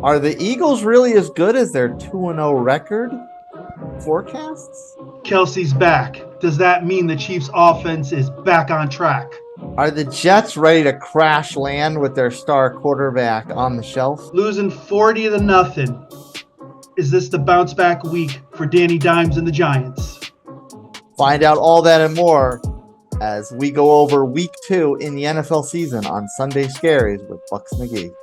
Are the Eagles really as good as their 2-0 record forecasts? Kelce's back. Does that mean the Chiefs' offense is back on track? Are the Jets ready to crash land with their star quarterback on the shelf? Losing 40 to nothing. Is this the bounce back week for Danny Dimes and the Giants? Find out all that and more as we go over week 2 in the NFL season on Sunday Scaries with Bucks McGee.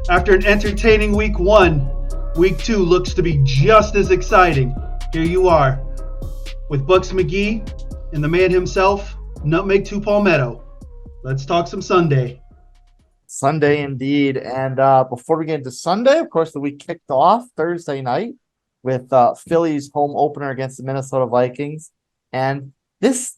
After an entertaining week 1, week 2 looks to be just as exciting. Here you are with Bucks McGee and the man himself, Nutmeg 2 Palmetto. Let's talk some Sunday. Sunday indeed. And before we get into Sunday, of course, the week kicked off Thursday night with Philly's home opener against the Minnesota Vikings. And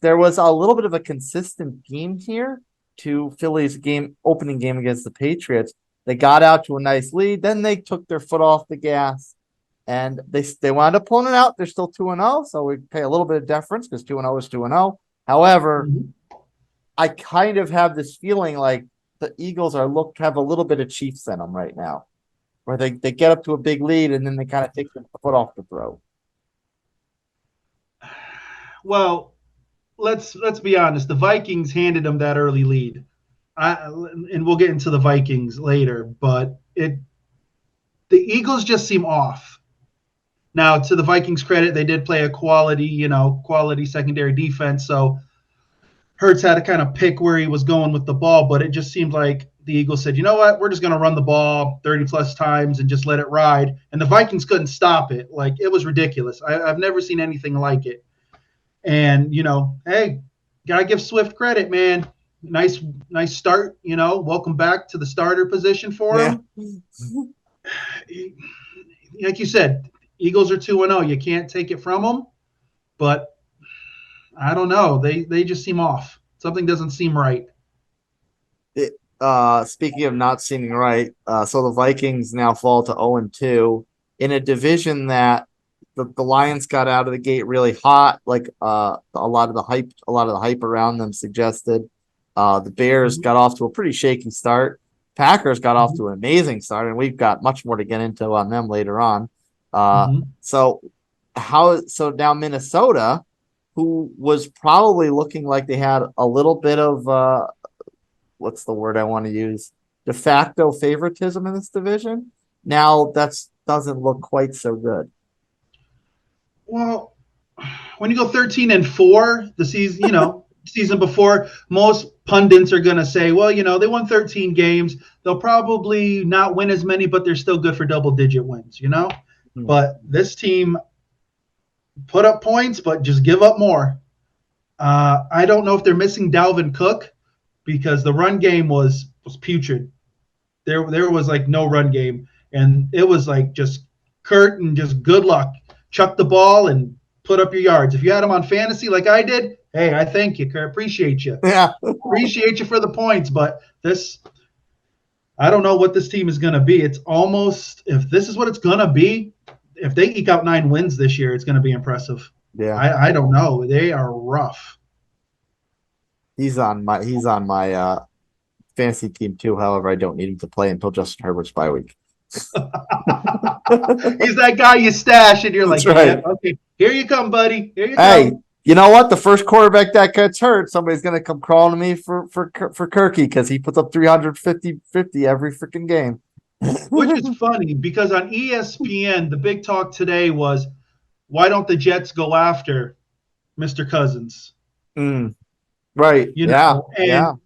there was a little bit of a consistent theme here to Philly's opening game against the Patriots. They got out to a nice lead, then they took their foot off the gas, and they wound up pulling it out. They're still 2-0, so we pay a little bit of deference because 2-0 is 2-0. However, I kind of have this feeling like the Eagles have a little bit of Chiefs in them right now, where they get up to a big lead and then they kind of take their foot off the throat. Well, let's be honest. The Vikings handed them that early lead. And we'll get into the Vikings later, but the Eagles just seem off. Now, to the Vikings' credit, they did play a quality secondary defense, so Hurts had to kind of pick where he was going with the ball, but it just seemed like the Eagles said, you know what, we're just going to run the ball 30-plus times and just let it ride, and the Vikings couldn't stop it. Like, it was ridiculous. I've never seen anything like it. And, hey, got to give Swift credit, man. Nice start, welcome back to the starter position for him. Like you said, Eagles are 2-0. You can't take it from them, but I don't know. They just seem off. Something doesn't seem right. Speaking of not seeming right, so the Vikings now fall to 0-2 in a division that the Lions got out of the gate really hot, like a lot of the hype around them suggested. The Bears got off to a pretty shaky start. Packers got off to an amazing start, and we've got much more to get into on them later on. So now Minnesota, who was probably looking like they had a little bit of what's the word I want to use? De facto favoritism in this division. Now that doesn't look quite so good. Well, when you go 13-4, the season, season before, most pundits are going to say, well, they won 13 games. They'll probably not win as many, but they're still good for double-digit wins, But this team put up points, but just give up more. I don't know if they're missing Dalvin Cook because the run game was putrid. There was like no run game, and it was like just curt and just good luck. Chuck the ball and put up your yards. If you had them on fantasy like I did, hey, I thank you, Kurt. Appreciate you. Yeah. Appreciate you for the points, but I don't know what this team is going to be. It's almost, if this is what it's going to be, if they eke out 9 wins this year, it's going to be impressive. Yeah. I don't know. They are rough. He's on my fantasy team too. However, I don't need him to play until Justin Herbert's bye week. He's that guy you stash, and you're like, right. Yeah, okay, here you come, buddy. Here you hey, come. You know what? The first quarterback that gets hurt, somebody's gonna come crawling to me for Kirky because he puts up 350 every freaking game. Which is funny because on ESPN, the big talk today was, why don't the Jets go after Mr. Cousins? Right. And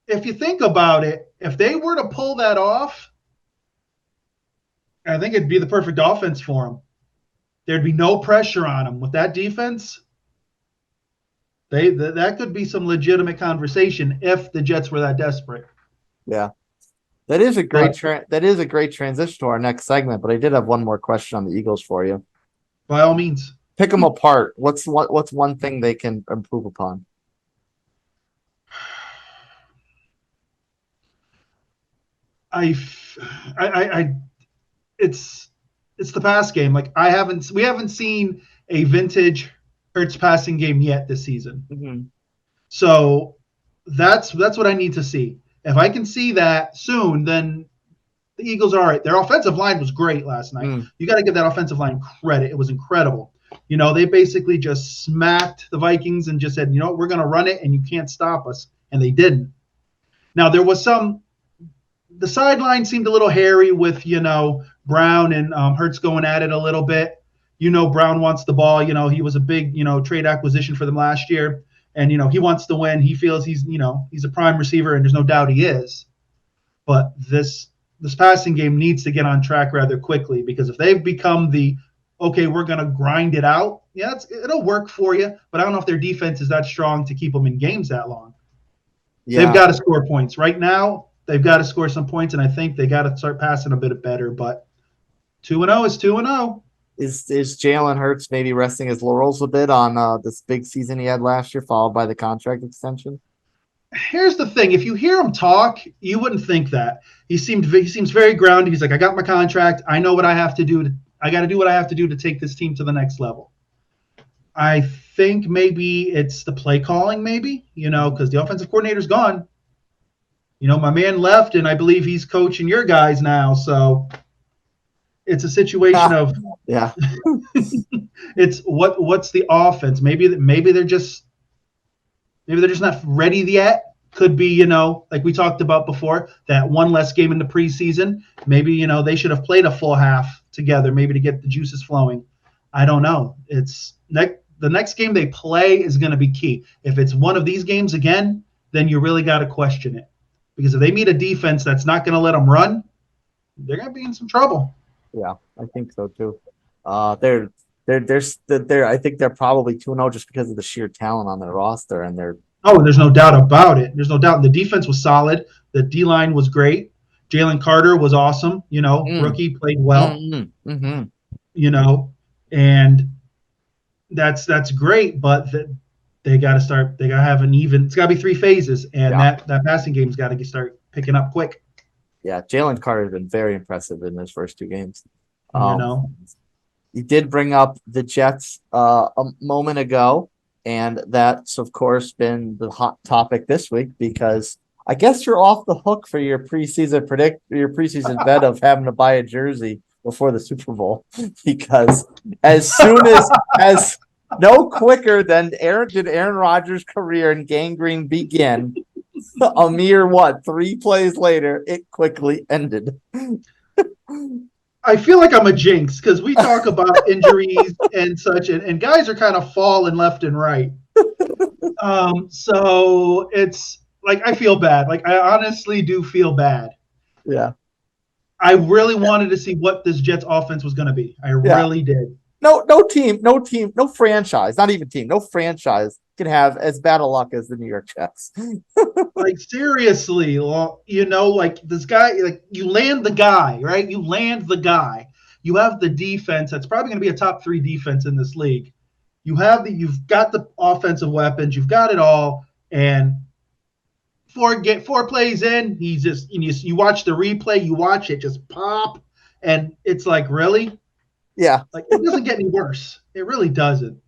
if you think about it, if they were to pull that off, I think it'd be the perfect offense for them. There'd be no pressure on them with that defense. That could be some legitimate conversation if the Jets were that desperate. Yeah. That is a great But that is a great transition to our next segment. But I did have one more question on the Eagles for you. by all means, Pick them apart. What's one thing they can improve upon? I, I it's the pass game. Like we haven't seen a vintage Hurts passing game yet this season. Mm-hmm. So that's what I need to see. If I can see that soon, then the Eagles are all right. Their offensive line was great last night. You got to give that offensive line credit. It was incredible. They basically just smacked the Vikings and just said, we're going to run it and you can't stop us. And they didn't. Now, there was the sideline seemed a little hairy with, Brown and Hurts going at it a little bit. Brown wants the ball. He was a big, trade acquisition for them last year. And, he wants to win. He feels he's a prime receiver, and there's no doubt he is. But this passing game needs to get on track rather quickly, because if they've become okay, we're going to grind it out, yeah, it'll work for you. But I don't know if their defense is that strong to keep them in games that long. Yeah. They've got to score points. Right now, they've got to score some points, and I think they got to start passing a bit better. But 2-0 is 2-0. Is Jalen Hurts maybe resting his laurels a bit on this big season he had last year, followed by the contract extension? Here's the thing: if you hear him talk, you wouldn't think that. He seems very grounded. He's like, I got my contract. I know what I have to do. I got to do what I have to do to take this team to the next level. I think maybe it's the play calling, because the offensive coordinator's gone. My man left, and I believe he's coaching your guys now. So it's a situation of yeah. It's what's the offense? Maybe they're just not ready yet. Could be, like we talked about before, that one less game in the preseason. Maybe, they should have played a full half together, maybe to get the juices flowing. I don't know. It's the next game they play is going to be key. If it's one of these games again, then you really got to question it. Because if they meet a defense that's not going to let them run, they're going to be in some trouble. Yeah, I think so too. They're I think they're probably 2-0 just because of the sheer talent on their roster, and they're. Oh, there's no doubt about it. There's no doubt. The defense was solid. The D-line was great. Jalen Carter was awesome. Rookie played well. And that's great. But they got to start. They got to have an even. It's got to be 3 phases, and that passing game's got to start picking up quick. Yeah, Jalen Carter has been very impressive in his first 2 games. You did bring up the Jets a moment ago, and that's of course been the hot topic this week, because I guess you're off the hook for your preseason bet of having to buy a jersey before the Super Bowl, because as soon as no quicker than Aaron Rodgers' career in gangrene begin, a mere 3 plays later, it quickly ended. I feel like I'm a jinx, because we talk about injuries and such, and guys are kind of falling left and right. So it's like, I feel bad. Like, I honestly do feel bad. Yeah. I really wanted to see what this Jets offense was going to be. I really did. No team, no franchise, not even team, no franchise can have as bad a luck as the New York Jets. Like, seriously, like this guy, like, you land the guy, right? You land the guy. You have the defense that's probably going to be a top 3 defense in this league. You've got the offensive weapons, you've got it all, and 4 plays in, he's just, you watch the replay, you watch it just pop, and it's like, really? Yeah. Like, it doesn't get any worse. It really doesn't.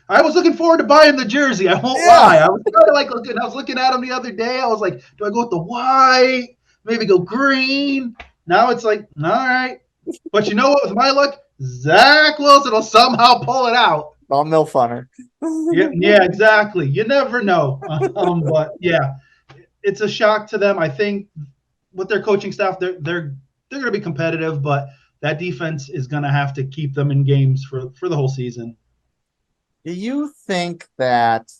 I was looking forward to buying the jersey. I won't lie. I was kind of like looking. I was looking at him the other day. I was like, do I go with the white? Maybe go green. Now it's like, all right. But you know what? With my luck, Zach Wilson will somehow pull it out. All milf hunter. Yeah, exactly. You never know. But yeah, it's a shock to them. I think with their coaching staff, they're going to be competitive, but that defense is going to have to keep them in games for the whole season. Do you think that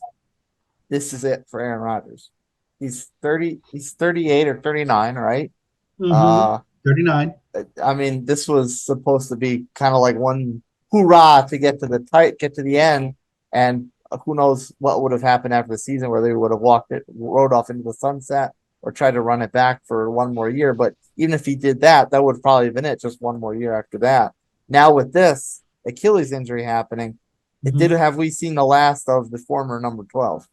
this is it for Aaron Rodgers? He's 38 or 39, right? 39. I mean, this was supposed to be kind of like one hoorah to get to the end. And who knows what would have happened after the season where they would have rode off into the sunset or tried to run it back for one more year. But even if he did that, that would probably have been it, just one more year after that. Now with this Achilles injury happening, have we seen the last of the former number 12?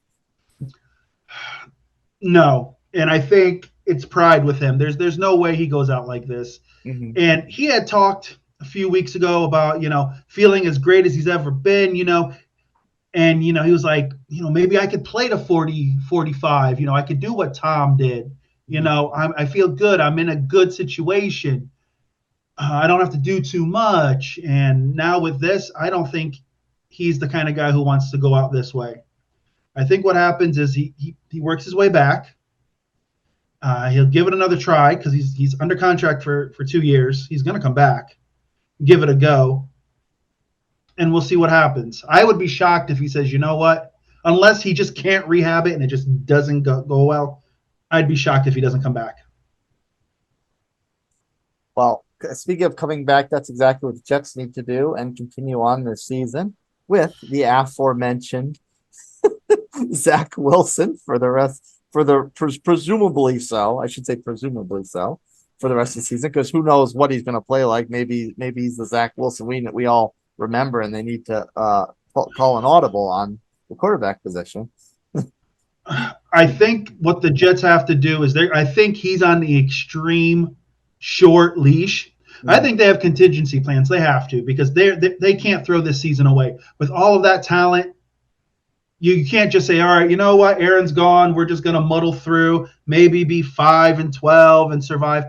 No. And I think it's pride with him. There's no way he goes out like this. Mm-hmm. And he had talked a few weeks ago about, feeling as great as he's ever been, and, he was like, maybe I could play to 40, 45. I could do what Tom did. I feel good. I'm in a good situation. I don't have to do too much. And now with this, I don't think he's the kind of guy who wants to go out this way. I think what happens is he works his way back. He'll give it another try because he's under contract for 2 years. He's going to come back, give it a go, and we'll see what happens. I would be shocked if he says, you know what, unless he just can't rehab it and it just doesn't go well, I'd be shocked if he doesn't come back. Well, speaking of coming back, that's exactly what the Jets need to do and continue on this season with the aforementioned Zach Wilson for the rest. Presumably so, I should say presumably so, for the rest of the season, because who knows what he's going to play like. Maybe he's the Zach Wilson we all remember, and they need to call an audible on the quarterback position. I think what the Jets have to do is I think he's on the extreme short leash. Mm-hmm. I think they have contingency plans. They have to, because they can't throw this season away with all of that talent. You can't just say, all right, you know what, Aaron's gone, we're just going to muddle through, maybe be 5-12 and survive.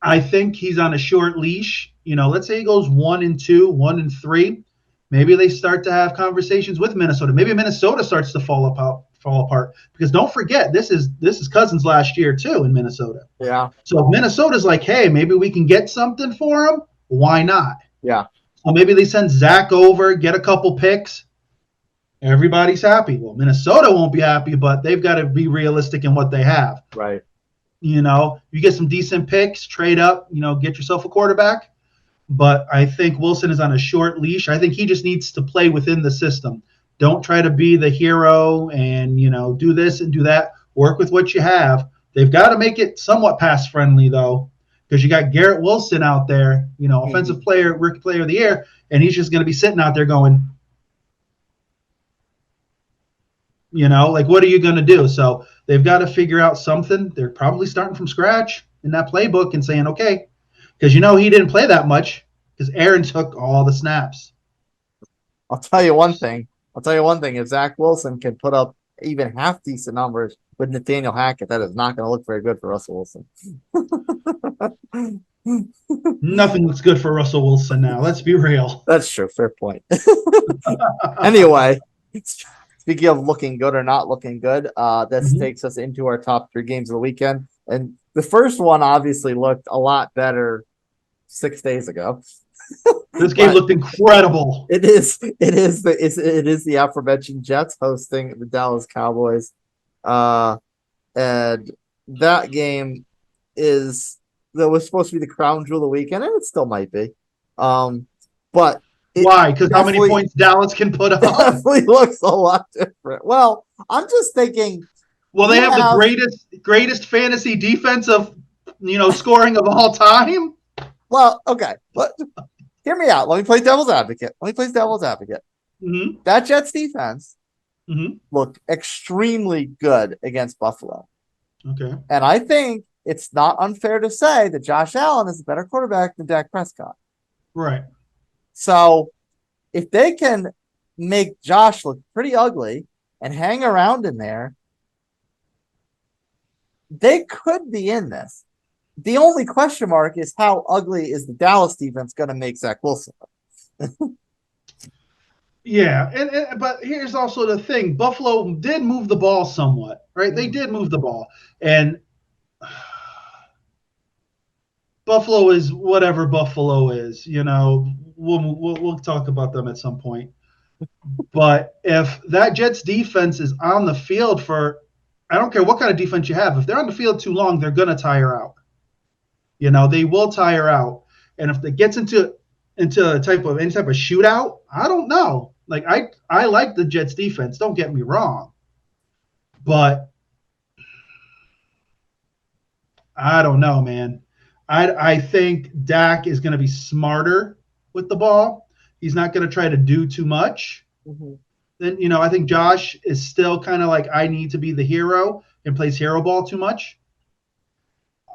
I think he's on a short leash. Let's say he goes 1-2, 1-3. Maybe they start to have conversations with Minnesota. Maybe Minnesota starts to fall apart. Because don't forget, this is Cousins' last year too in Minnesota. Yeah. So if Minnesota's like, hey, maybe we can get something for him, why not? Yeah. So maybe they send Zach over, get a couple picks. Everybody's happy. Well, Minnesota won't be happy, but they've got to be realistic in what they have. Right. You get some decent picks, trade up, get yourself a quarterback. But I think Wilson is on a short leash. I think he just needs to play within the system. Don't try to be the hero and, do this and do that. Work with what you have. They've got to make it somewhat pass friendly, though, because you got Garrett Wilson out there, offensive player, rookie player of the year, and he's just going to be sitting out there going, what are you going to do? So they've got to figure out something. They're probably starting from scratch in that playbook and saying, okay, because he didn't play that much because Aaron took all the snaps. I'll tell you one thing. If Zach Wilson can put up even half decent numbers with Nathaniel Hackett, that is not going to look very good for Russell Wilson. Nothing looks good for Russell Wilson now. Let's be real. That's true. Fair point. Anyway, speaking of looking good or not looking good, this takes us into our top 3 games of the weekend. And the first one obviously looked a lot better 6 days ago. This game looked incredible. It is the aforementioned Jets hosting the Dallas Cowboys. And that game was supposed to be the crown jewel of the weekend, and it still might be. But why? Because how many points Dallas can put up? Definitely looks a lot different. Well, I'm just thinking. Well, they have the greatest fantasy defense of scoring of all time. Well, okay, but hear me out. Let me play devil's advocate. Mm-hmm. That Jets defense looked extremely good against Buffalo. Okay, and I think it's not unfair to say that Josh Allen is a better quarterback than Dak Prescott. Right. So if they can make Josh look pretty ugly and hang around in there, they could be in this. The only question mark is how ugly is the Dallas defense going to make Zach Wilson? Yeah, but here's also the thing. Buffalo did move the ball somewhat, right? They did move the ball. And Buffalo is whatever Buffalo is. We'll talk about them at some point. But if that Jets defense is on the field I don't care what kind of defense you have. If they're on the field too long, they're going to tire out. They will tire out. And if it gets into any type of shootout, I don't know. Like I like the Jets defense. Don't get me wrong, but I don't know, man. I think Dak is going to be smarter with the ball. He's not going to try to do too much. Mm-hmm. Then I think Josh is still kind of like I need to be the hero and plays hero ball too much.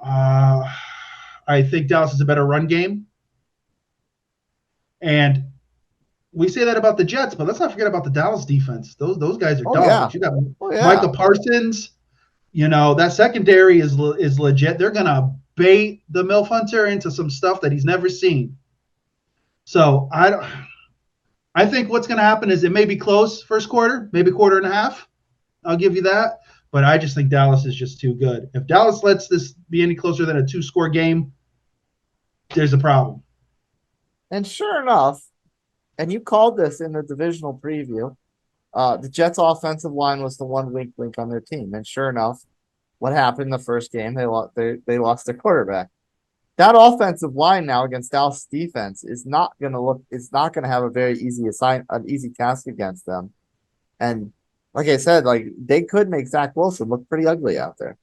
Uh, I think Dallas is a better run game, and we say that about the Jets, but let's not forget about the Dallas defense. Those guys are Oh yeah. dogs. You got Oh yeah. Micah Parsons. That secondary is legit. They're gonna bait the MILF Hunter into some stuff that he's never seen. So I think what's gonna happen is it may be close first quarter, maybe quarter and a half. I'll give you that. But I just think Dallas is just too good. If Dallas lets this be any closer than a 2-score game, there's a problem. And sure enough, and you called this in the divisional preview, the Jets' offensive line was the one weak link on their team. And sure enough, what happened in the first game? They lost their quarterback. That offensive line now against Dallas defense is not gonna look. It's not gonna have a very an easy task against them. And like I said, like they could make Zach Wilson look pretty ugly out there.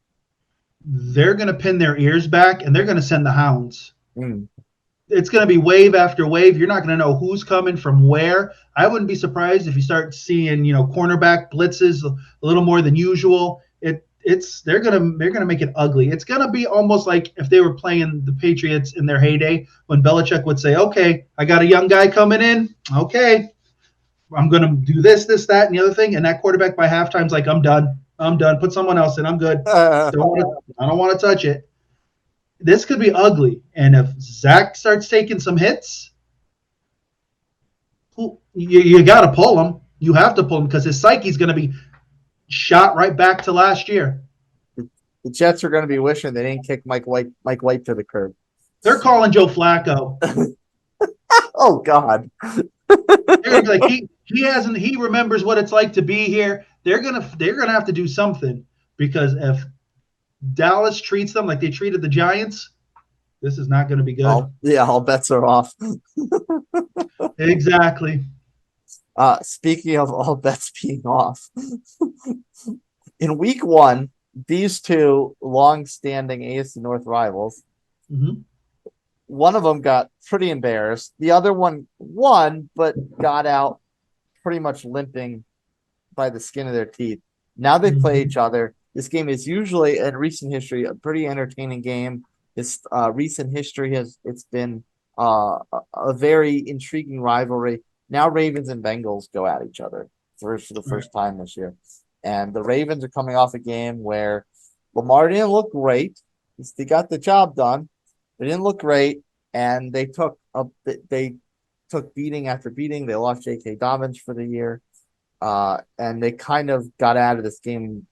They're going to pin their ears back and they're going to send the hounds. Mm. It's going to be wave after wave. You're not going to know who's coming from where. I wouldn't be surprised if you start seeing, cornerback blitzes a little more than usual. They're gonna make it ugly. It's gonna be almost like if they were playing the Patriots in their heyday, when Belichick would say, "Okay, I got a young guy coming in. Okay, I'm gonna do this, that, and the other thing." And that quarterback by halftime's like, "I'm done. I'm done. Put someone else in. I'm good. I don't want to touch it." This could be ugly. And if Zach starts taking some hits, you got to pull him. You have to pull him because his psyche's going to be shot right back to last year. The Jets are going to be wishing they didn't kick Mike White to the curb. They're calling Joe Flacco. Oh God. They're gonna be like he remembers what it's like to be here. They're gonna have to do something because if Dallas treats them like they treated the Giants, this is not going to be good. All bets are off. Exactly. Speaking of all bets being off, in week 1, these two long-standing AFC North rivals, one of them got pretty embarrassed. The other one won, but got out pretty much limping by the skin of their teeth. Now they play each other. This game is usually, in recent history, a pretty entertaining game. This recent history it's been a very intriguing rivalry. Now Ravens and Bengals go at each other for the first time this year. And the Ravens are coming off a game where Lamar didn't look great. They got the job done. They didn't look great, and they took beating after beating. They lost J.K. Dobbins for the year, and they kind of got out of this game.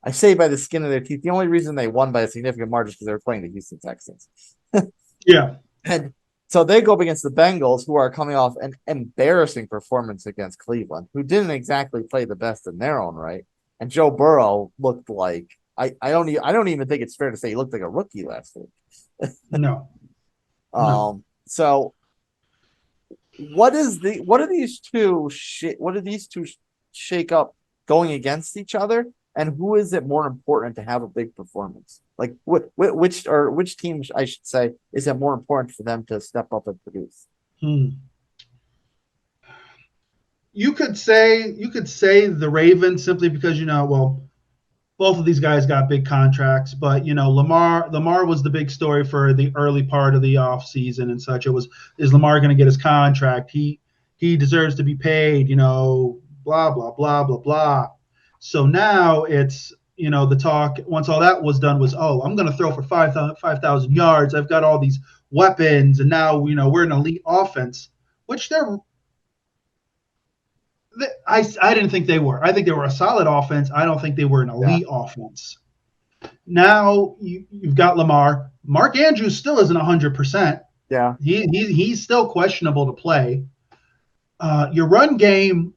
I say by the skin of their teeth. The only reason they won by a significant margin is because they were playing the Houston Texans. Yeah. And so they go up against the Bengals, who are coming off an embarrassing performance against Cleveland, who didn't exactly play the best in their own right. And Joe Burrow looked like I don't even think it's fair to say he looked like a rookie last week. No. So what do these two shake up going against each other? And who is it more important to have a big performance? Like which team, I should say, is it more important for them to step up and produce? You could say the Ravens simply because both of these guys got big contracts, but Lamar was the big story for the early part of the offseason and such. Is Lamar going to get his contract? He deserves to be paid, blah blah blah blah blah. So now it's, the talk, once all that was done, was, I'm going to throw for 5,000 yards. I've got all these weapons, and now, we're an elite offense, which I didn't think they were. I think they were a solid offense. I don't think they were an elite offense. Now you've got Lamar. Mark Andrews still isn't 100%. Yeah. He's still questionable to play. Your run game,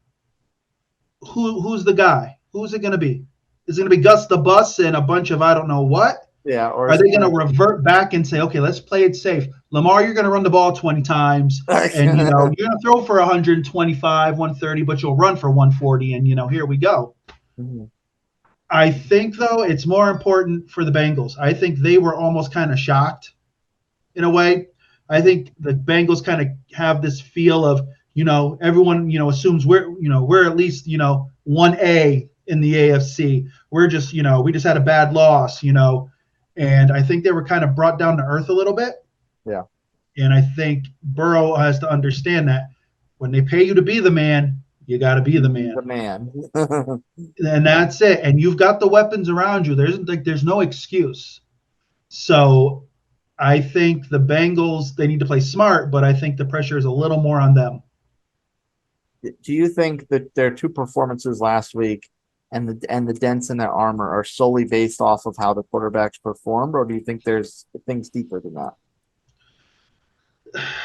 who's the guy? Who's it going to be? Is it going to be Gus the Bus and a bunch of I don't know what? Yeah, or Are they going to revert back and say, okay, let's play it safe? Lamar, you're going to run the ball 20 times, and you're going to throw for 125, 130, but you'll run for 140, and here we go. Mhm. I think though it's more important for the Bengals. I think they were almost kind of shocked in a way. I think the Bengals kind of have this feel of, everyone, assumes we're at least, 1A in the AFC. We're just, we just had a bad loss, and I think they were kind of brought down to earth a little bit. Yeah. And I think Burrow has to understand that when they pay you to be the man, you got to be the man. The man. And that's it. And you've got the weapons around you. There's no excuse. So I think the Bengals, they need to play smart, but I think the pressure is a little more on them. Do you think that their two performances last week and the dents in their armor are solely based off of how the quarterbacks performed, or do you think there's things deeper than that?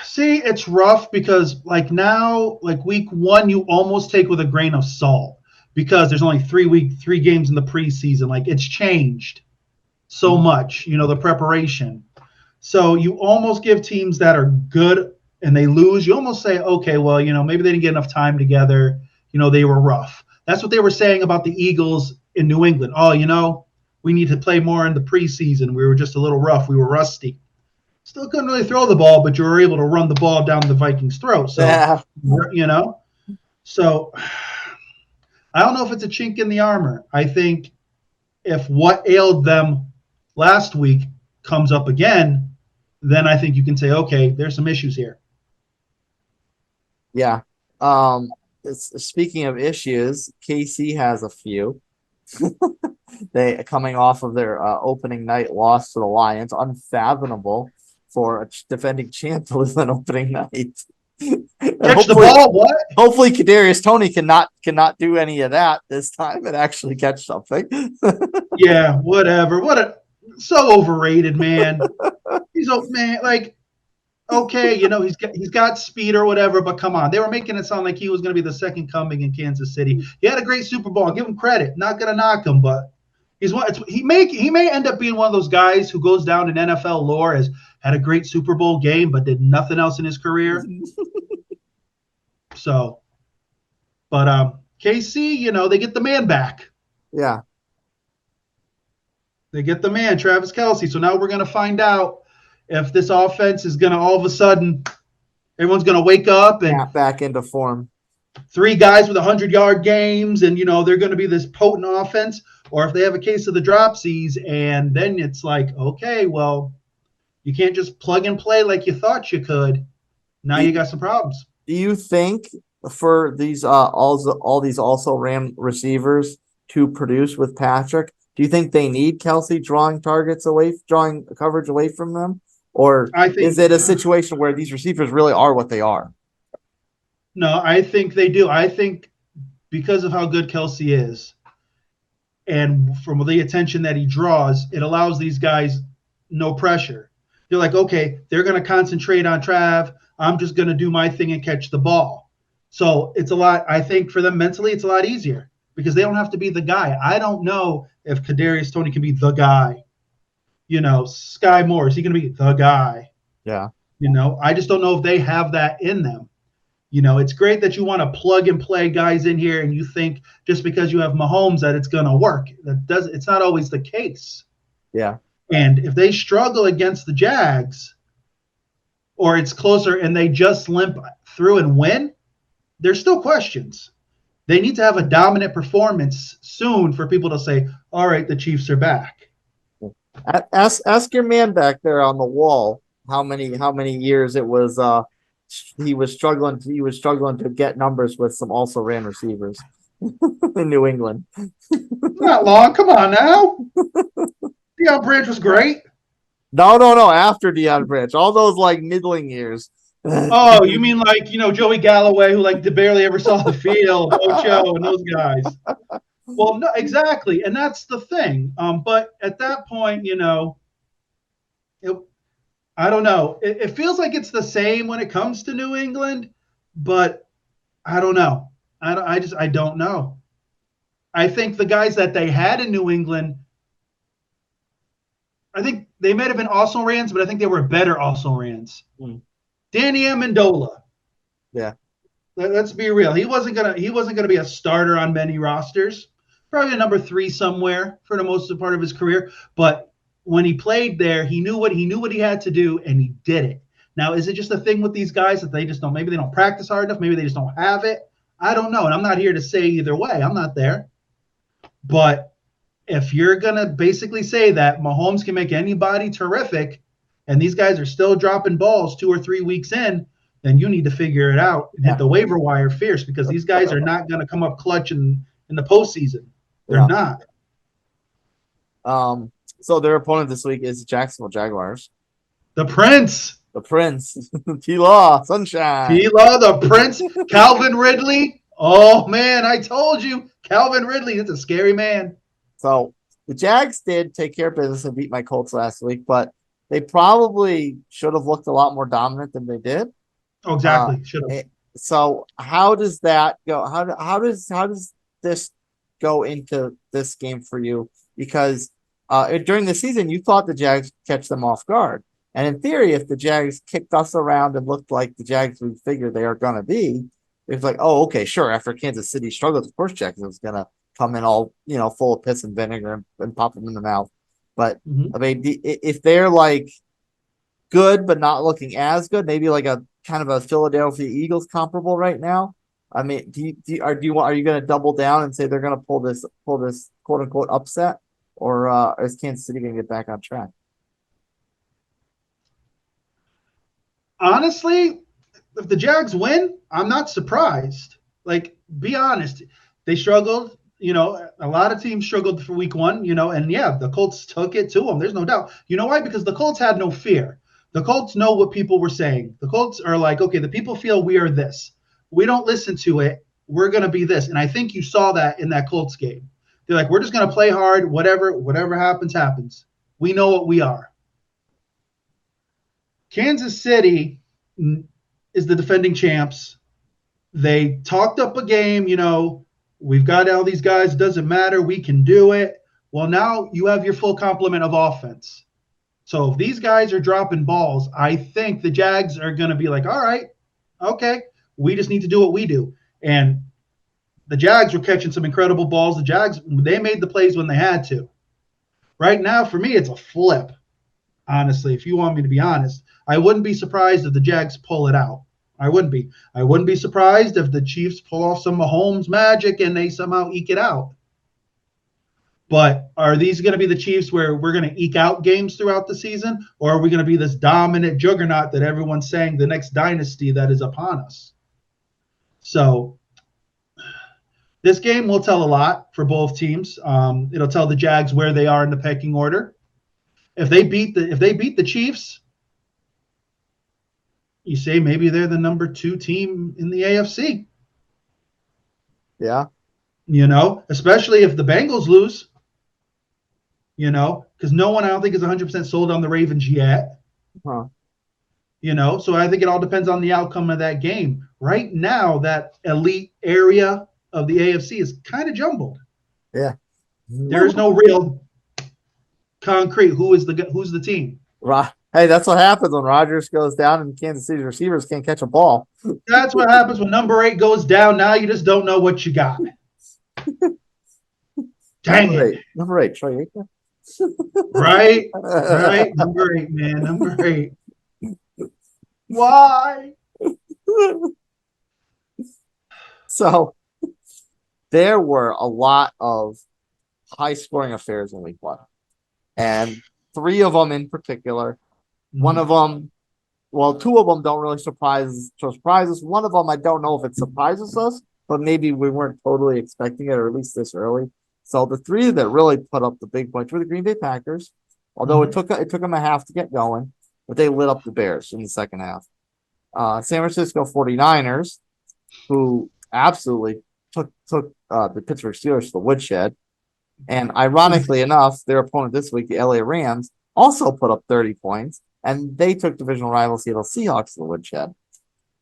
See, it's rough because now, week 1, you almost take with a grain of salt because there's only 3 games in the preseason. It's changed so much, the preparation. So you almost give teams that are good and they lose, you almost say, okay, well, maybe they didn't get enough time together. They were rough. That's what they were saying about the Eagles in New England. Oh, we need to play more in the preseason. We were just a little rough. We were rusty. Still couldn't really throw the ball, but you were able to run the ball down the Vikings' throat. So, Yeah. So I don't know if it's a chink in the armor. I think if what ailed them last week comes up again, then I think you can say, okay, there's some issues here. Yeah. Speaking of issues, KC has a few. They coming off of their opening night loss to the Lions, unfathomable for a defending champ to lose on opening night. Catch the ball, what? Hopefully, Kadarius Toney cannot do any of that this time and actually catch something. Yeah, whatever. So overrated, man. He's okay, he's got speed or whatever, but come on, they were making it sound like he was going to be the second coming in Kansas City. He had a great Super Bowl. I'll give him credit. Not going to knock him, but he may end up being one of those guys who goes down in NFL lore as had a great Super Bowl game but did nothing else in his career. So, but KC, they get the man back. Yeah. They get the man, Travis Kelce. So now we're going to find out if this offense is going to all of a sudden, everyone's going to wake up and back into form. 3 guys with 100-yard games, and they're going to be this potent offense, or if they have a case of the dropsies, and then it's like, okay, well, you can't just plug and play like you thought you could. Now you got some problems. Do you think for these all these also ran receivers to produce with Patrick, do you think they need Kelce drawing coverage away from them? Or is it a situation where these receivers really are what they are? No, I think they do. I think because of how good Kelce is and from the attention that he draws, it allows these guys no pressure. They're like, okay, they're going to concentrate on Trav. I'm just going to do my thing and catch the ball. So it's a lot. I think for them mentally, it's a lot easier because they don't have to be the guy. I don't know if Kadarius Toney can be the guy. Sky Moore, is he going to be the guy? Yeah. I just don't know if they have that in them. It's great that you want to plug and play guys in here and you think just because you have Mahomes that it's going to work. It's not always the case. Yeah. And if they struggle against the Jags or it's closer and they just limp through and win, there's still questions. They need to have a dominant performance soon for people to say, all right, the Chiefs are back. Ask your man back there on the wall how many years it was he was struggling to get numbers with some also ran receivers in New England. Not long. Come on now. Deion Branch was great. No. After Deion Branch, all those middling years. Oh, you mean Joey Galloway, who barely ever saw the field, Ocho, and those guys. Well, no, exactly, and that's the thing. But at that point, I don't know. It feels like it's the same when it comes to New England, but I don't know. I don't know. I think the guys that they had in New England, I think they might have been also rans, but I think they were better also rans. Mm. Danny Amendola. Yeah. Let's be real. He wasn't gonna be a starter on many rosters. Probably a number 3 somewhere for the most part of his career. But when he played there, he knew what he had to do, and he did it. Now, is it just a thing with these guys that they just don't? Maybe they don't practice hard enough. Maybe they just don't have it. I don't know, and I'm not here to say either way. I'm not there. But if you're gonna basically say that Mahomes can make anybody terrific, and these guys are still dropping balls 2 or 3 weeks in, then you need to figure it out and hit the waiver wire fierce because these guys are not going to come up clutch in the postseason. They're not. So their opponent this week is the Jacksonville Jaguars. The Prince. The Prince. T-Law. Sunshine. T-Law, the Prince. Calvin Ridley. Oh, man, I told you. Calvin Ridley is a scary man. So the Jags did take care of business and beat my Colts last week, but they probably should have looked a lot more dominant than they did. Oh, exactly. Should have. So how does that go? How does this go into this game for you? Because during the season, you thought the Jags catch them off guard. And in theory, if the Jags kicked us around and looked like the Jags we figured they are going to be, it's like, oh, okay, sure. After Kansas City struggled, of course, Jacksonville's going to come in all, full of piss and vinegar and pop them in the mouth. But I mean, if they're like good but not looking as good, maybe like a kind of a Philadelphia Eagles comparable right now. I mean, are you going to double down and say they're going to pull this quote unquote upset, or is Kansas City going to get back on track? Honestly, if the Jags win, I'm not surprised. Like, be honest, they struggled. A lot of teams struggled for week 1. And yeah, the Colts took it to them. There's no doubt. You know why? Because the Colts had no fear. The Colts know what people were saying. The Colts are like, okay, the people feel we are this. We don't listen to it. We're going to be this. And I think you saw that in that Colts game. They're like, we're just going to play hard. Whatever happens, happens. We know what we are. Kansas City is the defending champs. They talked up a game, we've got all these guys. It doesn't matter. We can do it. Well, now you have your full complement of offense. So if these guys are dropping balls, I think the Jags are going to be like, all right, okay, we just need to do what we do. And the Jags were catching some incredible balls. The Jags, they made the plays when they had to. Right now, for me, it's a flip, honestly, if you want me to be honest. I wouldn't be surprised if the Jags pull it out. I wouldn't be. I wouldn't be surprised if the Chiefs pull off some Mahomes magic and they somehow eke it out. But are these going to be the Chiefs where we're going to eke out games throughout the season? Or are we going to be this dominant juggernaut that everyone's saying the next dynasty that is upon us? So this game will tell a lot for both teams. It'll tell the Jags where they are in the pecking order. If they beat the Chiefs, you say maybe they're the number 2 team in the AFC. Yeah. Especially if the Bengals lose. Because no one, I don't think, is 100% sold on the Ravens yet. Huh. So I think it all depends on the outcome of that game. Right now, that elite area of the AFC is kind of jumbled. Yeah. There's no real concrete who's the team. Right. Hey, that's what happens when Rodgers goes down and Kansas City receivers can't catch a ball. That's what happens when number 8 goes down. Now you just don't know what you got. Dang it. Number 8, Troy Aikman. Right. Number 8, man. Number 8. Why? So there were a lot of high-scoring affairs in week 1. And 3 of them in particular. One of them, 2 of them don't really surprise us. One of them, I don't know if it surprises us, but maybe we weren't totally expecting it, or at least this early. So the 3 that really put up the big points were the Green Bay Packers, although it took them a half to get going, but they lit up the Bears in the second half. San Francisco 49ers, who absolutely took the Pittsburgh Steelers to the woodshed. And ironically enough, their opponent this week, the LA Rams, also put up 30 points, and they took divisional rival Seattle Seahawks to the woodshed.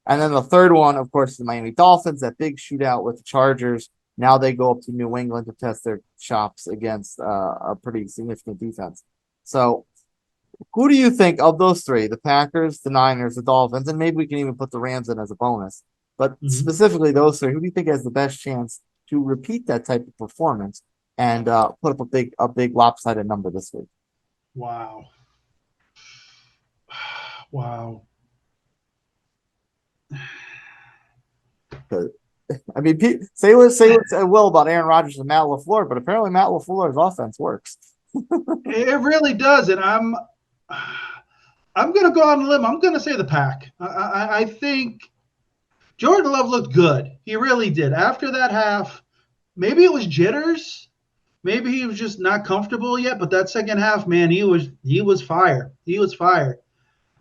And then the third one, of course, is the Miami Dolphins, that big shootout with the Chargers. Now they go up to New England to test their chops against a pretty significant defense. So Who do you think of those three? The Packers, the Niners, the Dolphins, and maybe we can even put the Rams in as a bonus. But Mhm. specifically those three, who do you think has the best chance to repeat that type of performance and put up a big lopsided number this week? Wow. Wow. 'Cause, I mean, say what I will about Aaron Rodgers and Matt LaFleur, but apparently Matt LaFleur's offense works. It really does, and I'm going to go on a limb. I'm going to say the Pack. I think Jordan Love looked good. He really did. After that half, maybe it was jitters. Maybe he was just not comfortable yet. But that second half, man, he was fire. He was fire.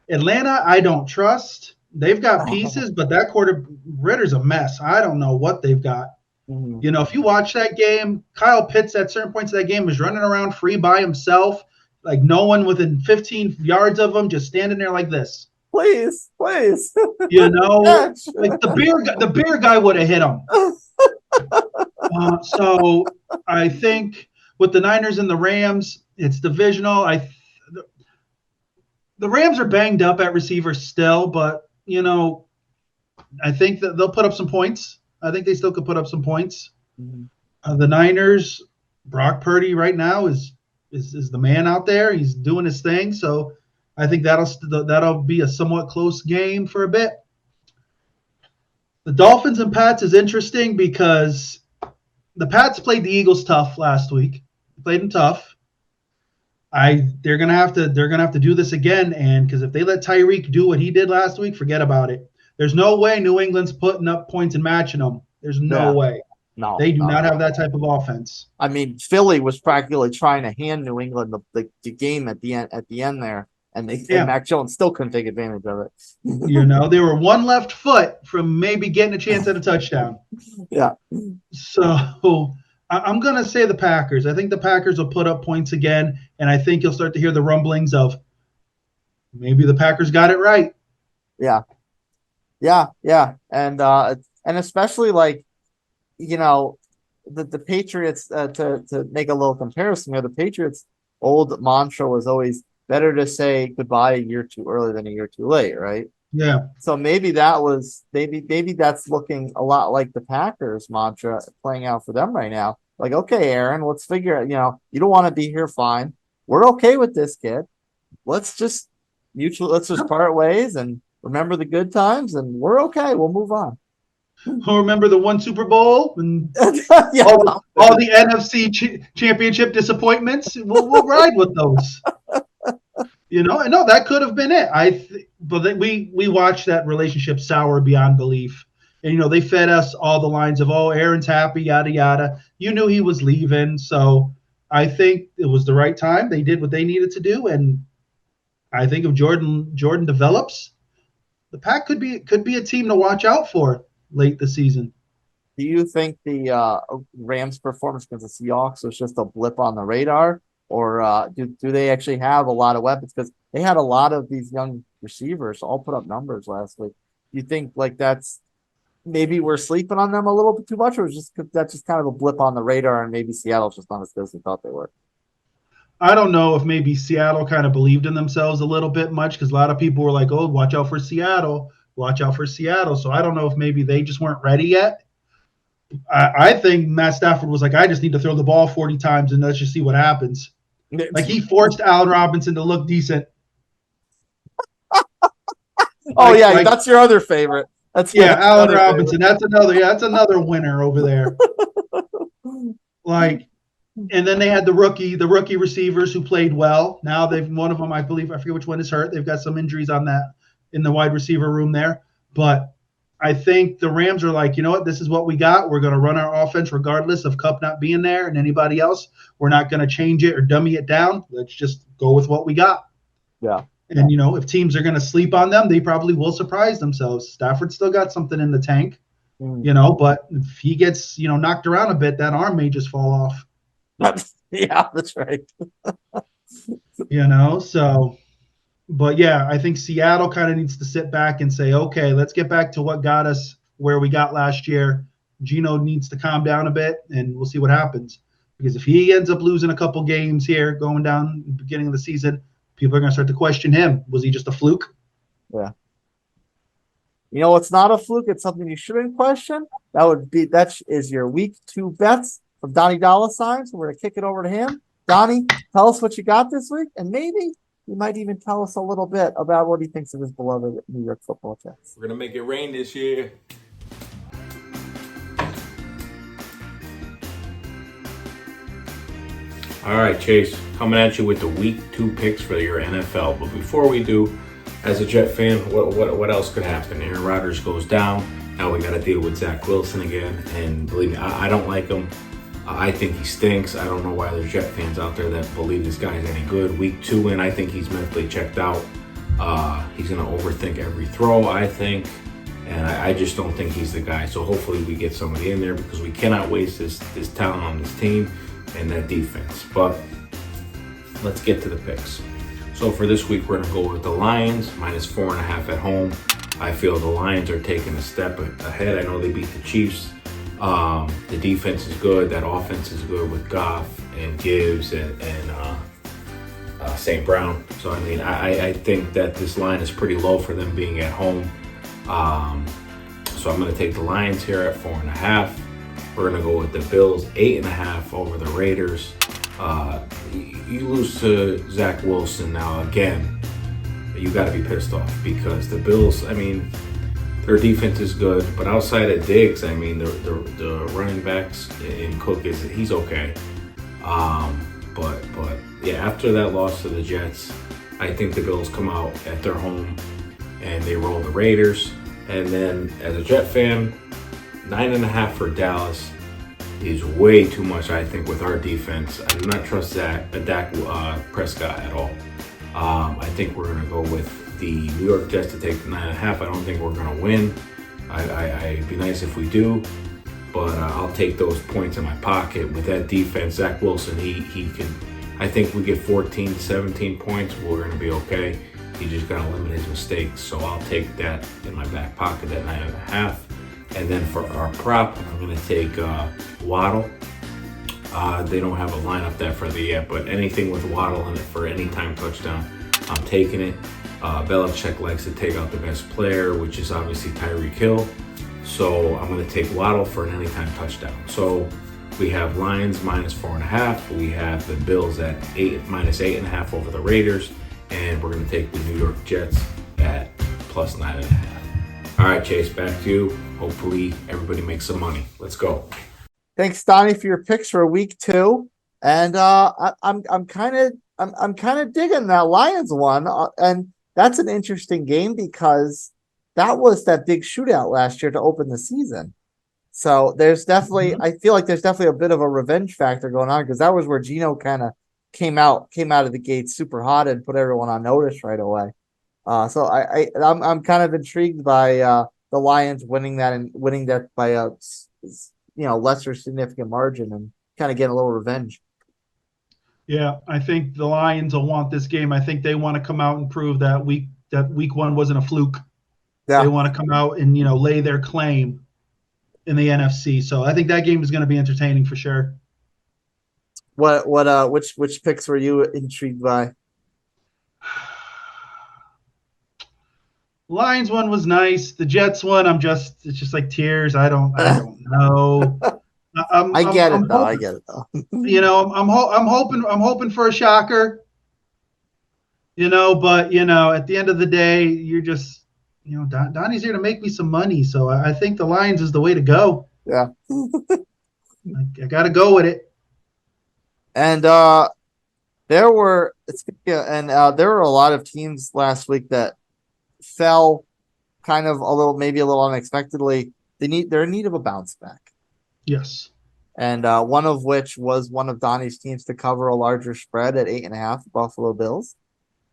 Atlanta, I don't trust. They've got pieces, but that quarter Ritter's a mess. I don't know what they've got. Mhm. You know, if you watch that game, Kyle Pitts at certain points of that game was running around free by himself, like no one within 15 yards of him, just standing there like this. Please, please. You know, Catch. like the beer guy would have hit him. So I think with the Niners and the Rams, it's divisional. The Rams are banged up at receiver still, but you know, I think that they'll put up some points. I think they still could put up some points. Mhm. The Niners, Brock Purdy right now is the man out there. He's doing his thing, so I think that'll be a somewhat close game for a bit. The Dolphins and Pats is interesting because the Pats played the Eagles tough last week. Played them tough. They're gonna have to do this again, and because if they let Tyreek do what he did last week, forget about it. There's no way New England's putting up points and matching them. There's no Yeah, way. no, They do no. not have that type of offense. I mean, Philly was practically trying to hand New England the game at the end there, and Yeah. Mac Jones still couldn't take advantage of You it. know, they were one left foot from maybe getting a chance at a touchdown. Yeah, So I'm going to say the Packers. I think the Packers will put up points again, and I think you'll start to hear the rumblings of maybe the Packers got it right. yeah, yeah, and especially like you know the Patriots to make a little comparison here. The Patriots' old mantra was always better to say goodbye a year too early than a year too late, right? Yeah. So maybe that's looking a lot like the Packers mantra playing out for them right now. Like, okay, Aaron, let's figure out, you don't want to be here, fine. We're okay with this, kid. Let's just part ways and remember the good times, and we're okay. We'll move on. Remember the one Super Bowl and Yeah. all the NFC championship disappointments? We'll ride with those. You know, and no, that could have been it. But we watched that relationship sour beyond belief. And you know, they fed us all the lines of, "Oh, Aaron's happy, yada yada." You knew he was leaving, so I think it was the right time. They did what they needed to do, and I think if Jordan develops, the Pack could be a team to watch out for late this season. Do you think the Rams' performance against the Seahawks was just a blip on the radar, or do they actually have a lot of weapons? Because they had a lot of these young receivers all put up numbers last week. Do you think like that's maybe we're sleeping on them a little bit too much, or is that's just kind of a blip on the radar, and maybe Seattle's just not as good as we thought they were? I don't know if maybe Seattle kind of believed in themselves a little bit much because a lot of people were like, "Oh, watch out for Seattle, watch out for Seattle." So I don't know if maybe they just weren't ready yet. I think Matt Stafford was like, "I just need to throw the ball 40 times and let's just see what happens." Like he forced Allen Robinson to look decent. Oh Like yeah, like that's your other favorite. That's yeah, that's your Allen other Robinson. That's another winner over there. favorite. Like and then they had the rookie receivers who played well. Now they've one of them, I believe, I forget which one is hurt. They've got some injuries on that in the wide receiver room there. But I think the Rams are like, you know what, this is what we got. We're going to run our offense regardless of Cup not being there and anybody else. We're not going to change it or dummy it down. Let's just go with what we got. Yeah. And you know, if teams are going to sleep on them, they probably will surprise themselves. Stafford still got something in the tank, Mm. you know, but if he gets, knocked around a bit, that arm may just fall off. Yeah, that's right. So but yeah, I think Seattle kind of needs to sit back and say, okay, let's get back to what got us where we got last year. Gino needs to calm down a bit and we'll see what happens. Because if he ends up losing a couple games here going down the beginning of the season, people are going to start to question him. Was he just a fluke? Yeah. You know, it's not a fluke. It's something you shouldn't question. That is your week 2 bets from Donnie Dolla signs. So we're going to kick it over to him. Donnie, tell us what you got this week. And maybe you might even tell us a little bit about what he thinks of his beloved New York Football Jets. We're going to make it rain this year. All right, Chase, coming at you with the week 2 picks for your NFL. But before we do, as a Jet fan, what else could happen? Aaron Rodgers goes down. Now we got to deal with Zach Wilson again. And believe me, I don't like him. I think he stinks. I don't know why there's Jet fans out there that believe this guy's any good. Week 2 in, I think he's mentally checked out. He's going to overthink every throw, I think. And I just don't think he's the guy. So hopefully we get somebody in there because we cannot waste this talent on this team and that defense. But let's get to the picks. So for this week, we're going to go with the Lions, -4.5 at home. I feel the Lions are taking a step ahead. I know they beat the Chiefs. The defense is good. That offense is good with Goff and Gibbs and St. Brown. So, I mean, I think that this line is pretty low for them being at home. So I'm going to take the Lions here at 4.5. We're going to go with the Bills 8.5 over the Raiders. You lose to Zach Wilson now again. You got to be pissed off because the Bills, I mean, their defense is good, but outside of Diggs, I mean, the running backs in Cook he's okay. But yeah, after that loss to the Jets, I think the Bills come out at their home and they roll the Raiders. And then as a Jet fan, 9.5 for Dallas is way too much, I think, with our defense. I do not trust Dak Prescott at all. I think we're going to go with the New York Jets to take the 9.5. I don't think we're going to win. It'd be nice if we do, but I'll take those points in my pocket. With that defense, Zach Wilson, he can. I think we get 14, 17 points. We're going to be okay. He just got to limit his mistakes. So I'll take that in my back pocket, that 9.5. And then for our prop, I'm going to take Waddle. They don't have a lineup that for the yet, but anything with Waddle in it for any time touchdown, I'm taking it. Belichick likes to take out the best player, which is obviously Tyreek Hill. So I'm going to take Waddle for an anytime touchdown. So we have Lions -4.5. We have the Bills at -8.5 over the Raiders. And we're going to take the New York Jets at +9.5. All right, Chase, back to you. Hopefully everybody makes some money. Let's go. Thanks, Donnie, for your picks for week 2. And I'm kind of digging that Lions one. And that's an interesting game because that was that big shootout last year to open the season. So there's definitely, I feel like there's definitely a bit of a revenge factor going on because that was where Geno kind of came out of the gate super hot and put everyone on notice right away. So I'm kind of intrigued by the Lions winning that by a lesser significant margin and kind of getting a little revenge. Yeah, I think the Lions will want this game. I think they want to come out and prove that week 1 wasn't a fluke. Yeah. They want to come out and lay their claim in the NFC. So I think that game is going to be entertaining for sure. Which picks were you intrigued by? Lions one was nice. The Jets one, it's just like tears. I don't know. I get it though. I'm hoping for a shocker. But at the end of the day, you're just, Donnie's here to make me some money. So I think the Lions is the way to go. Yeah. I got to go with it. And there were a lot of teams last week that fell kind of maybe a little unexpectedly. They're in need of a bounce back. Yes. And one of which was one of Donnie's teams to cover a larger spread at 8.5, Buffalo Bills.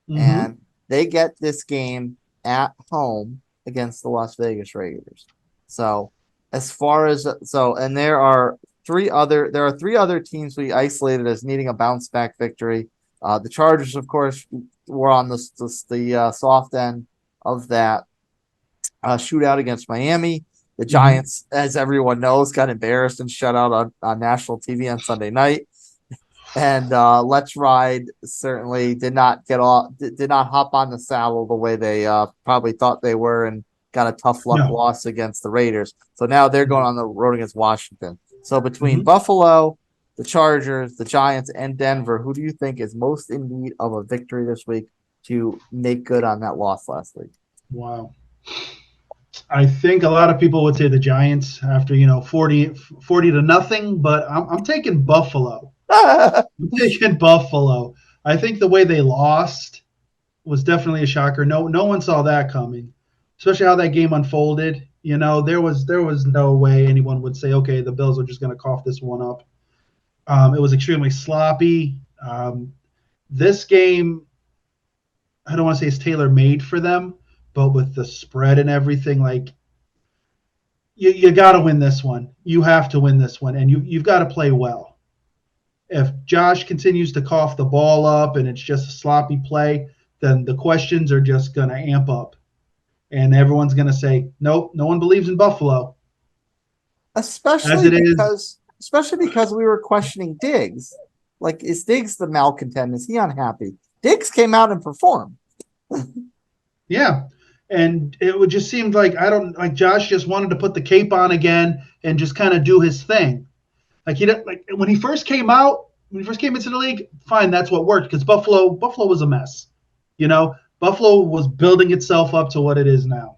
Mm-hmm. And they get this game at home against the Las Vegas Raiders. So and there are three other teams we isolated as needing a bounce back victory. The Chargers, of course, were on the soft end of that shootout against Miami. The Giants, as everyone knows, got embarrassed and shut out on national TV on Sunday night. And Let's Ride certainly did not hop on the saddle the way they probably thought they were, and got a tough luck No. loss against the Raiders. So now they're going on the road against Washington. So between Mhm. Buffalo, the Chargers, the Giants, and Denver, who do you think is most in need of a victory this week to make good on that loss last week? Wow. I think a lot of people would say the Giants after 40 to nothing, but I'm taking Buffalo. I'm taking Buffalo. I think the way they lost was definitely a shocker. No one saw that coming, especially how that game unfolded. There was no way anyone would say, okay, the Bills are just going to cough this one up. It was extremely sloppy. This game, I don't want to say it's tailor made for them, but with the spread and everything, like you got to win this one. You have to win this one, and you've got to play well. If Josh continues to cough the ball up and it's just a sloppy play, then the questions are just going to amp up. And everyone's going to say, nope, no one believes in Buffalo. Especially because we were questioning Diggs. Like, is Diggs the malcontent? Is he unhappy? Diggs came out and performed. Yeah. And it would just seem like Josh just wanted to put the cape on again and just kind of do his thing. Like when he first came into the league, fine, that's what worked, because Buffalo was a mess. Buffalo was building itself up to what it is now.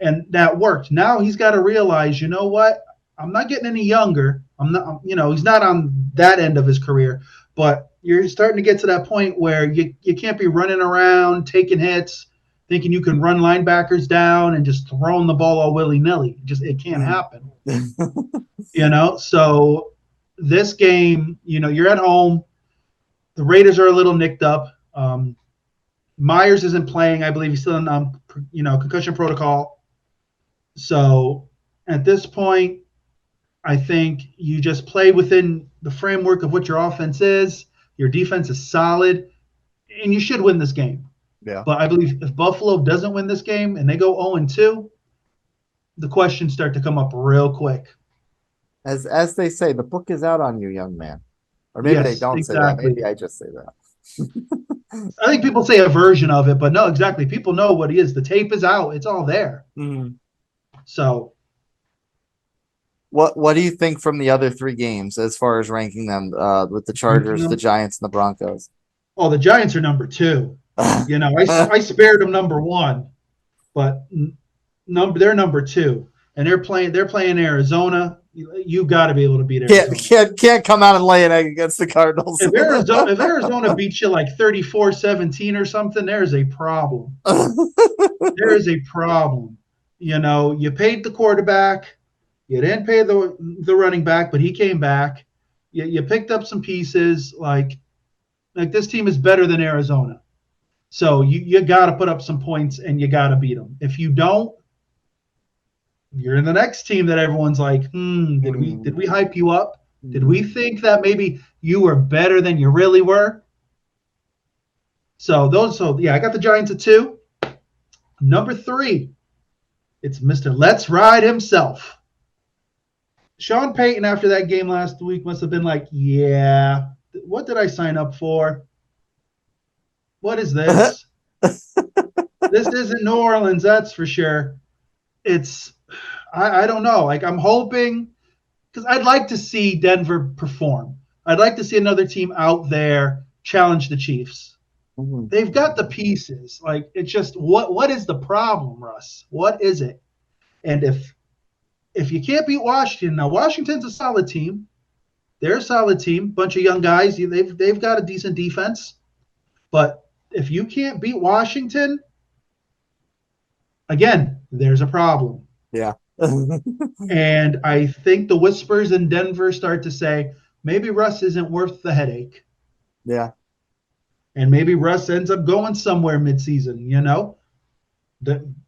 And that worked. Now he's got to realize, you know what? I'm not getting any younger. He's not on that end of his career, but you're starting to get to that point where you can't be running around, taking hits, thinking you can run linebackers down and just throwing the ball all willy-nilly. It can't happen. So this game, you're at home. The Raiders are a little nicked up. Myers isn't playing. I believe he's still in concussion protocol. So at this point, I think you just play within the framework of what your offense is. Your defense is solid, and you should win this game. Yeah. But I believe if Buffalo doesn't win this game and they go 0-2, the questions start to come up real quick. As they say, the book is out on you, young man. Or maybe they don't say that. Maybe I just say that. I think people say a version of it, but no, exactly. People know what he is. The tape is out. It's all there. Mm-hmm. So what do you think from the other three games as far as ranking them with the Chargers, the Giants, and the Broncos? Oh, the Giants are number 2. I spared them number 1, but they're number 2, and they're playing Arizona. You got to be able to beat Arizona. Can't come out and lay an egg against the Cardinals. If Arizona beats you like 34-17 or something, there's a problem. There is a problem. You paid the quarterback. You didn't pay the running back, but he came back. You picked up some pieces. Like this team is better than Arizona. So you got to put up some points, and you got to beat them. If you don't, you're in the next team that everyone's like, did we hype you up? Did we think that maybe you were better than you really were? So I got the Giants at 2. Number 3, it's Mr. Let's Ride himself. Sean Payton, after that game last week, must have been like, yeah, what did I sign up for? What is this? This isn't New Orleans, that's for sure. I don't know. Like, I'm hoping, because I'd like to see Denver perform. I'd like to see another team out there challenge the Chiefs. Mm-hmm. They've got the pieces. Like, it's just, what is the problem, Russ? What is it? And if you can't beat Washington, now Washington's a solid team. They're a solid team, bunch of young guys. They've got a decent defense. But if you can't beat Washington, again, there's a problem. Yeah. And I think the whispers in Denver start to say, maybe Russ isn't worth the headache. Yeah. And maybe Russ ends up going somewhere midseason,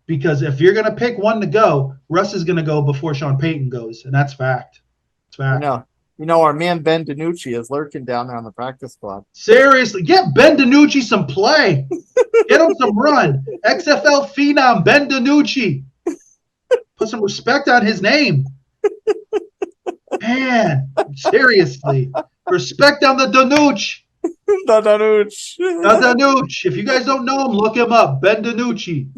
because if you're going to pick one to go, Russ is going to go before Sean Payton goes, and that's fact. It's fact. Our man Ben DiNucci is lurking down there on the practice squad. Seriously, get Ben DiNucci some play. Get him some run. XFL phenom Ben DiNucci. Put some respect on his name. Man, seriously. Respect on the Danucci. The Danucci. The Danucci. If you guys don't know him, look him up. Ben Danucci.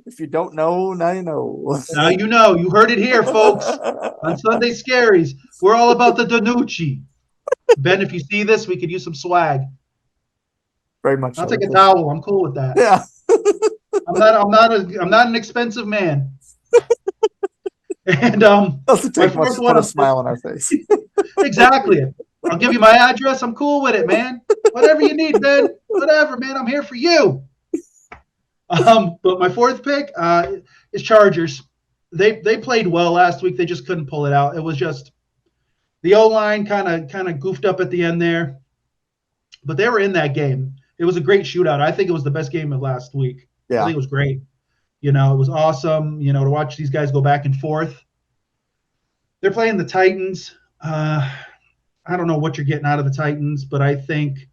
If you don't know, now you know. Now you know. You heard it here, folks. On Sunday Scaries, we're all about the Danucci. Ben, if you see this, we could use some swag. Very much. I'll take a towel. I'm cool with that. Yeah. I'm not an expensive man. And Doesn't take my much fourth to one put a is- smile on our face. Exactly. I'll give you my address. I'm cool with it, man. Whatever you need, Ben. Whatever, man. I'm here for you. But my fourth pick is Chargers. They played well last week. They just couldn't pull it out. It was just the O-line kind of goofed up at the end there. But they were in that game. It was a great shootout. I think it was the best game of last week. I Yeah. think it was great. It was awesome, to watch these guys go back and forth. They're playing the Titans. I don't know what you're getting out of the Titans, but I think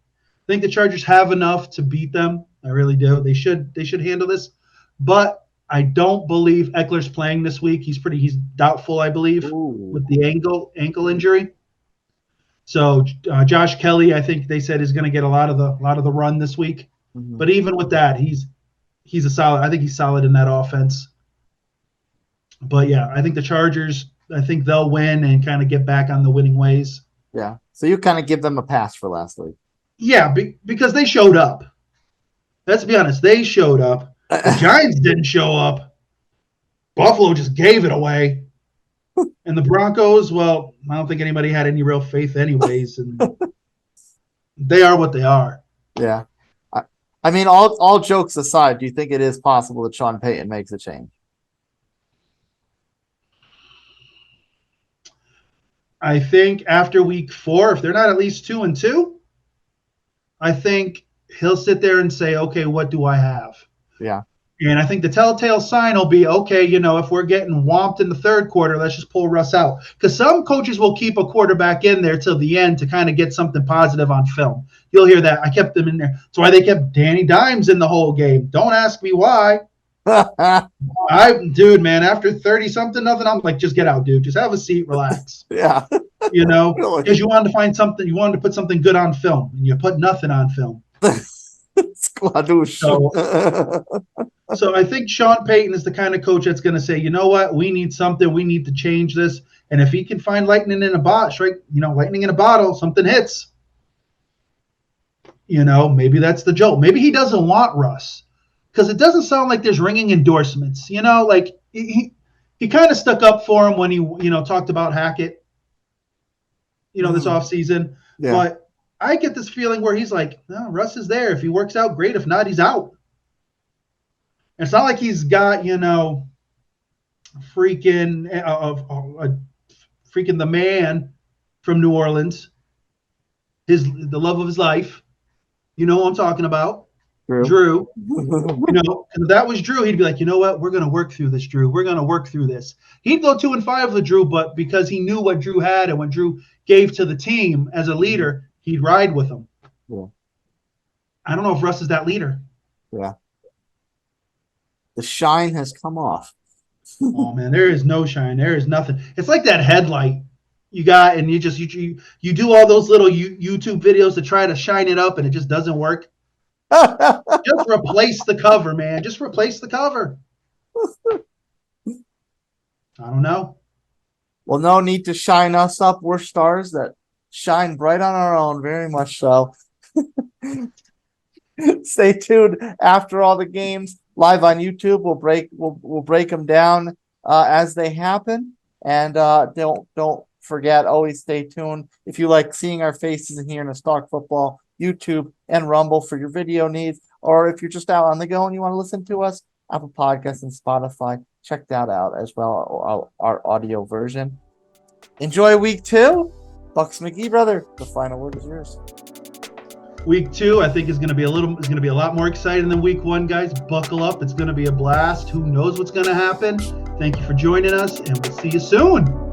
the Chargers have enough to beat them. I really do. They should handle this. But I don't believe Eckler's playing this week. He's doubtful, I believe, Ooh. with the ankle injury. So Josh Kelly, I think they said, is going to get a lot of the run this week. Mhm. But even with that, he's a solid. I think he's solid in that offense. But yeah, I think the Chargers, I think they'll win and kind of get back on the winning ways. Yeah. So you kind of give them a pass for last week. Yeah, because they showed up. Let's be honest, they showed up. The Giants didn't show up. Buffalo just gave it away. And the Broncos, well, I don't think anybody had any real faith anyways. And they are what they are. Yeah. I mean, all jokes aside, do you think it is possible that Sean Payton makes a change? I think after week 4, if they're not at least 2-2, I think he'll sit there and say, okay, what do I have? Yeah. And I think the telltale sign will be, okay, if we're getting whomped in the third quarter, let's just pull Russ out. Because some coaches will keep a quarterback in there till the end to kind of get something positive on film. You'll hear that. I kept them in there. That's why they kept Danny Dimes in the whole game. Don't ask me why. Dude, man, after 30-something, nothing, I'm like, just get out, dude. Just have a seat, relax. Yeah. Really? Because you wanted to find something, you wanted to put something good on film, and you put nothing on film. Skladoosh. So I think Sean Payton is the kind of coach that's going to say, you know what, we need something, we need to change this. And if he can find lightning in a bottle, something hits. Maybe that's the joke. Maybe he doesn't want Russ. Because it doesn't sound like there's ringing endorsements. Like he kind of stuck up for him when he, talked about Hackett, this offseason. Yeah. But I get this feeling where he's like, no, Russ is there. If he works out, great. If not, he's out. And it's not like he's got, freaking the man from New Orleans, the love of his life. You know what I'm talking about. Drew. If that was Drew, he'd be like, you know what? We're going to work through this, Drew. We're going to work through this. He'd go 2-5 with Drew, but because he knew what Drew had and what Drew gave to the team as a leader, he'd ride with him. Yeah. I don't know if Russ is that leader. Yeah. The shine has come off. Oh, man, there is no shine. There is nothing. It's like that headlight you got, and you do all those little YouTube videos to try to shine it up, and it just doesn't work. Just replace the cover, man. Just replace the cover. I don't know. Well, no need to shine us up. We're stars that shine bright on our own, very much so. Stay tuned after all the games live on YouTube. We'll break them down as they happen, and don't forget, always stay tuned if you like seeing our faces and hearing us talk football. YouTube and Rumble for your video needs, or if you're just out on the go and you want to listen to us, Apple Podcasts and Spotify, check that out as well, our audio version. Enjoy week 2. Bucks McGee, brother, the final word is yours. Week 2, I think is going to be a lot more exciting than week 1, guys. Buckle up. It's going to be a blast. Who knows what's going to happen? Thank you for joining us, and we'll see you soon.